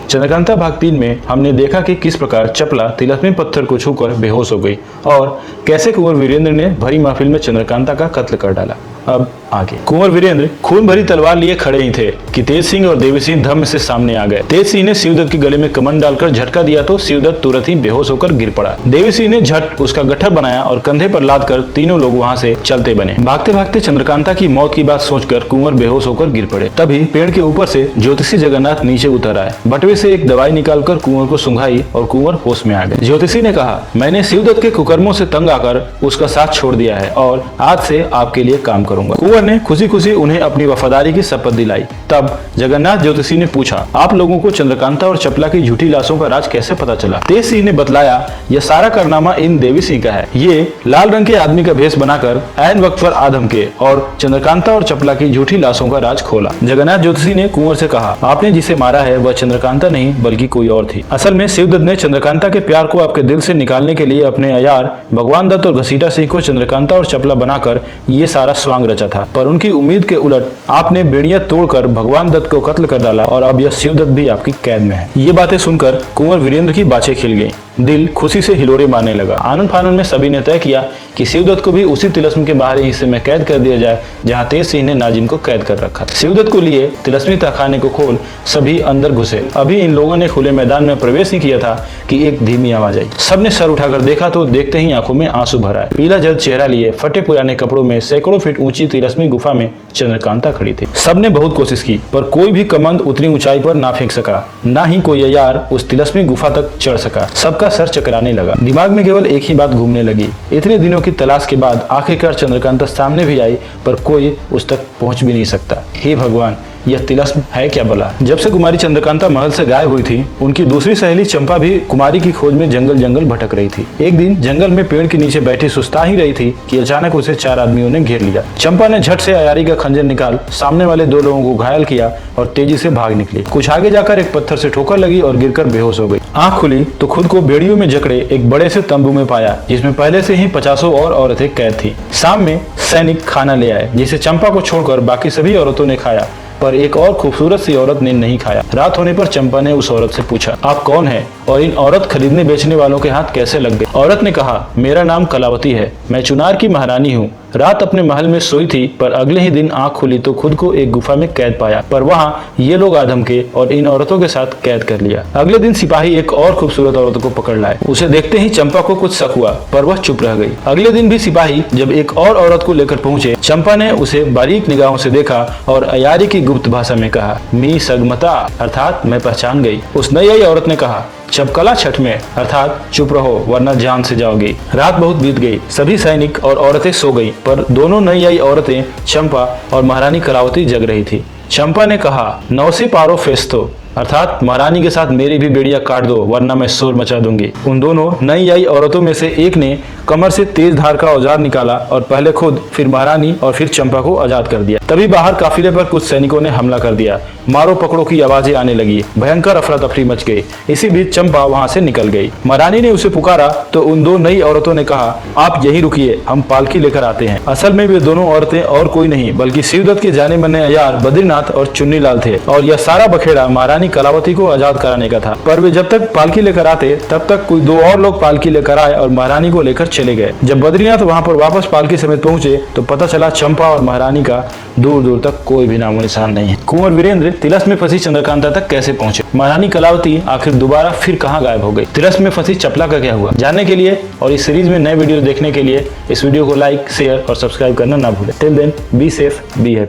चंद्रकांता भाग 3 में हमने देखा कि किस प्रकार चपला तिलस्मी पत्थर को छूकर बेहोश हो गई और कैसे कुंवर वीरेंद्र ने भरी महफिल में चंद्रकांता का कत्ल कर डाला। अब आगे कुंवर वीरेंद्र खून भरी तलवार लिए खड़े ही थे कि तेज सिंह और देवी सिंह धम्म से सामने आ गए। तेज सिंह ने शिवदत्त के गले में कमंड डालकर झटका दिया तो शिवदत्त तुरंत ही बेहोश होकर गिर पड़ा। देवी सिंह ने झट उसका गट्ठर बनाया और कंधे पर लाद कर तीनों लोग वहां से चलते बने। भागते भागते चंद्रकांता की मौत की बात सोचकर कुंवर बेहोश होकर गिर पड़े। तभी पेड़ के ऊपर से ज्योतिषी जगन्नाथ नीचे उतर आए। बटवे से एक दवाई निकालकर कुंवर को सुंघाई और कुंवर होश में आ गए। ज्योतिषी ने कहा, मैंने शिवदत्त के कुकर्मों से तंग आकर उसका साथ छोड़ दिया है और आज से आपके लिए काम करूंगा। कुंवर ने खुशी खुशी उन्हें अपनी वफादारी की शपथ दिलाई। तब जगन्नाथ ज्योतिषी ने पूछा, आप लोगों को चंद्रकांता और चपला की झूठी लाशों का राज कैसे पता चला? तेज सिंह ने बतलाया, यह सारा कारनामा इन देवी सिंह का है। ये लाल रंग के आदमी का भेष बनाकर ऐन वक्त पर आ धमके और चंद्रकांता और चपला की झूठी लाशों का राज खोला। जगन्नाथ ज्योतिषी ने कुंवर से कहा, आपने जिसे मारा है वह चंद्रकांता नहीं बल्कि कोई और थी। असल में शिवदत्त ने चंद्रकांता के प्यार को आपके दिल से निकालने के लिए अपने अयार भगवान दत्त और घसीटा सिंह को चंद्रकांता और चपला बनाकर ये सारा स्वांग रचा था, पर उनकी उम्मीद के उलट आपने बेड़ियां तोड़कर भगवान दत्त को कत्ल कर डाला और अब यह शिवदत्त भी आपकी कैद में है। ये बातें सुनकर कुंवर वीरेंद्र की बाछें खिल गईं। दिल खुशी से हिलोरे मारने लगा। आनंद फानंद में सभी ने तय किया कि शिवदत्त को भी उसी तिलस्म के बाहरी हिस्से में कैद कर दिया जाए जहां तेज सिंह ने नाजिम को कैद कर रखा। शिवदत्त को लिए तिलस्मी तहखाने को खोल सभी अंदर घुसे। अभी इन लोगों ने खुले मैदान में प्रवेश ही किया था कि एक धीमी आवाज आई। सबने सर उठाकर देखा तो देखते ही आंखों में आंसू भर आए। पीला जल चेहरा लिए फटे पुराने कपड़ों में सैकड़ों फीट ऊंची तिलस्मी गुफा में चंद्रकांता खड़ी थी। सबने बहुत कोशिश की पर कोई भी कमंद उतनी ऊंचाई पर ना फेंक सका, ना ही कोई अयार उस तिलस्मी गुफा तक चढ़ सका। सबका सर चकराने लगा। दिमाग में केवल एक ही बात घूमने लगी। इतने दिनों की तलाश के बाद आखिरकार चंद्रकांता सामने भी आई, पर कोई उस तक पहुंच भी नहीं सकता। हे भगवान, यह तिलस्म है क्या भला? जब से कुमारी चंद्रकांता महल से गायब हुई थी, उनकी दूसरी सहेली चंपा भी कुमारी की खोज में जंगल जंगल भटक रही थी। एक दिन जंगल में पेड़ के नीचे बैठी सुस्ता ही रही थी कि अचानक उसे 4 आदमियों ने घेर लिया। चंपा ने झट से अयारी का खंजर निकाल सामने वाले 2 लोगों को घायल किया और तेजी से भाग निकली। कुछ आगे जाकर एक पत्थर से ठोकर लगी और गिरकर बेहोश हो गई। आंख खुली तो खुद को बेड़ियों में जकड़े एक बड़े से तंबू में पाया, जिसमें पहले से ही 50 और औरतें कैद थी। शाम में सैनिक खाना ले आए, जिसे चंपा को छोड़कर बाकी सभी औरतों ने खाया, पर एक और खूबसूरत सी औरत ने नहीं खाया। रात होने पर चंपा ने उस औरत से पूछा, आप कौन हैं और इन औरत खरीदने बेचने वालों के हाथ कैसे लग गए? औरत ने कहा, मेरा नाम कलावती है, मैं चुनार की महारानी हूँ। रात अपने महल में सोई थी, पर अगले ही दिन आंख खुली तो खुद को एक गुफा में कैद पाया, पर वहाँ ये लोग आ धमके और इन औरतों के साथ कैद कर लिया। अगले दिन सिपाही एक और खूबसूरत औरत को पकड़ लाए। उसे देखते ही चंपा को कुछ शक हुआ, पर वह चुप रह गई। अगले दिन भी सिपाही जब एक और औरत को लेकर पहुंचे, चंपा ने उसे बारीक निगाहों से देखा और अयारी की गुप्त भाषा में कहा, मी सगमता, अर्थात मैं पहचान गई। उस नई आई औरत ने कहा, चपकला छठ में, अर्थात चुप रहो वरना जान से जाओगी। रात बहुत बीत गई। सभी सैनिक और औरतें सो गईं, पर दोनों नई आई औरतें चंपा और महारानी कलावती जग रही थी। चंपा ने कहा, नौसे पारो फेस्तो, अर्थात महारानी के साथ मेरी भी बेड़ियां काट दो वरना मैं शोर मचा दूंगी। उन दोनों नई आई औरतों में से एक ने कमर से तेज धार का औजार निकाला और पहले खुद, फिर महारानी और फिर चंपा को आजाद कर दिया। तभी बाहर काफिले पर कुछ सैनिकों ने हमला कर दिया। मारो पकड़ो की आवाजें आने लगी। भयंकर अफरा तफरी मच गई। इसी बीच चंपा वहां से निकल गई। महारानी ने उसे पुकारा तो उन 2 नई औरतों ने कहा, आप यहीं रुकिए, हम पालकी लेकर आते हैं। असल में वे दोनों औरतें और कोई नहीं बल्कि शिवदत्त के जाने माने अयार बद्रीनाथ और चुन्नी लाल थे और यह सारा बखेड़ा महारानी कलावती को आजाद कराने का था। पर वे जब तक पालकी लेकर आते तब तक कोई 2 और लोग पालकी लेकर आए और महारानी को लेकर चले गए। जब बद्रीनाथ वहां पर वापस पालकी समेत पहुंचे तो पता चला चंपा और महारानी का दूर दूर तक कोई भी नामो निशान नहीं है। कुंवर वीरेंद्र तिलस्म में फंसी चंद्रकांता तक कैसे पहुंचे? महारानी कलावती आखिर दोबारा फिर कहां गायब हो गई? तिलस्म में फंसी चपला का क्या हुआ? जानने के लिए और इस सीरीज में नए वीडियो देखने के लिए इस वीडियो को लाइक, शेयर और सब्सक्राइब करना ना भूलें। Till then be safe, be happy.